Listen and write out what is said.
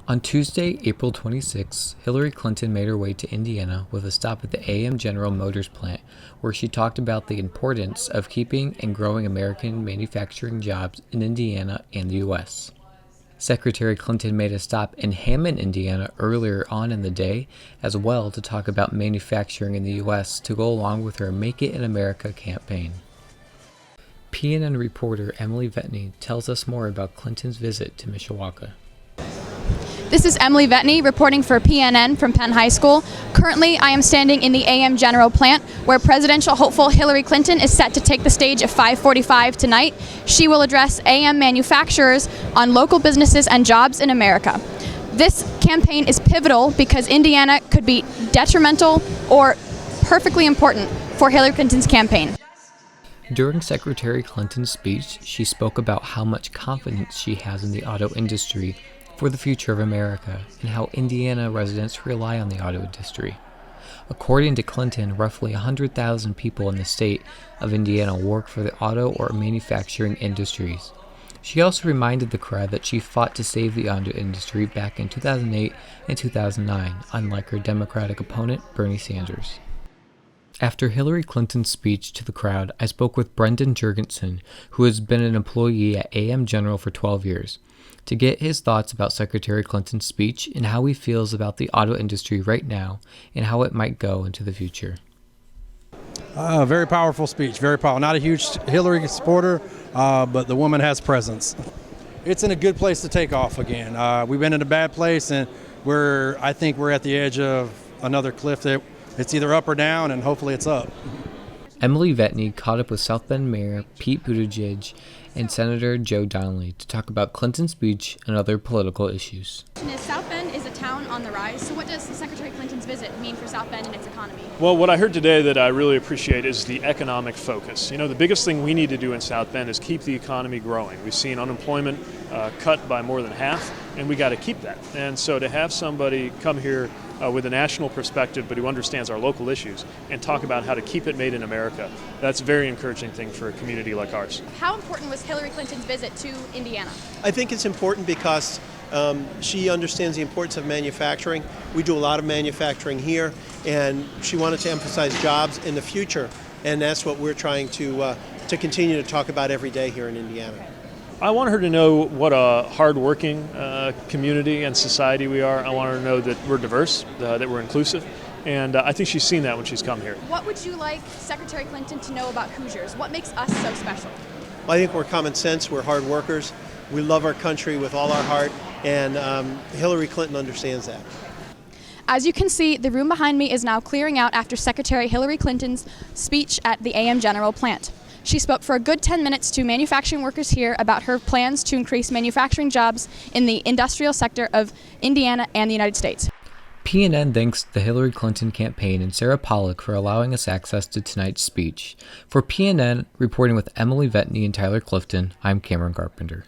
On Tuesday, April 26, Hillary Clinton made her way to Indiana with a stop at the AM General Motors plant, where she talked about the importance of keeping and growing American manufacturing jobs in Indiana and the U.S. Secretary Clinton made a stop in Hammond, Indiana earlier on in the day as well to talk about manufacturing in the U.S. to go along with her Make It in America campaign. PNN reporter Emily Vetne tells us more about Clinton's visit to Mishawaka. This is Emily Vetne reporting for PNN from Penn High School. Currently, I am standing in the AM General plant where presidential hopeful Hillary Clinton is set to take the stage at 5:45 tonight. She will address AM manufacturers on local businesses and jobs in America. This campaign is pivotal because Indiana could be detrimental or perfectly important for Hillary Clinton's campaign. During Secretary Clinton's speech, she spoke about how much confidence she has in the auto industry for the future of America and how Indiana residents rely on the auto industry. According to Clinton, roughly 100,000 people in the state of Indiana work for the auto or manufacturing industries. She also reminded the crowd that she fought to save the auto industry back in 2008 and 2009, unlike her Democratic opponent, Bernie Sanders. After Hillary Clinton's speech to the crowd, I spoke with Brendan Jurgensen, who has been an employee at AM General for 12 years, to get his thoughts about Secretary Clinton's speech and how he feels about the auto industry right now and how it might go into the future. Very powerful speech, very powerful. Not a huge Hillary supporter, but the woman has presence. It's in a good place to take off again. We've been in a bad place, and I think we're at the edge of another cliff that it's either up or down, and hopefully it's up. Emily Vetne caught up with South Bend Mayor Pete Buttigieg and Senator Joe Donnelly to talk about Clinton's speech and other political issues. South Bend is a town on the rise, so what does Secretary Clinton's visit mean for South Bend and its economy? Well, what I heard today that I really appreciate is the economic focus. You know, the biggest thing we need to do in South Bend is keep the economy growing. We've seen unemployment cut by more than half, and we got to keep that. And so to have somebody come here with a national perspective, but who understands our local issues, and talk about how to keep it made in America, that's a very encouraging thing for a community like ours. How important was Hillary Clinton's visit to Indiana? I think it's important because she understands the importance of manufacturing. We do a lot of manufacturing here, and she wanted to emphasize jobs in the future, and that's what we're trying to continue to talk about every day here in Indiana. I want her to know what a hard-working community and society we are. I want her to know that we're diverse, that we're inclusive, and I think she's seen that when she's come here. What would you like Secretary Clinton to know about Hoosiers? What makes us so special? I think we're common sense, we're hard workers, we love our country with all our heart, and Hillary Clinton understands that. As you can see, the room behind me is now clearing out after Secretary Hillary Clinton's speech at the AM General plant. She spoke for a good 10 minutes to manufacturing workers here about her plans to increase manufacturing jobs in the industrial sector of Indiana and the United States. PNN thanks the Hillary Clinton campaign and Sarah Pollock for allowing us access to tonight's speech. For PNN, reporting with Emily Vetne and Tyler Clifton, I'm Cameron Carpenter.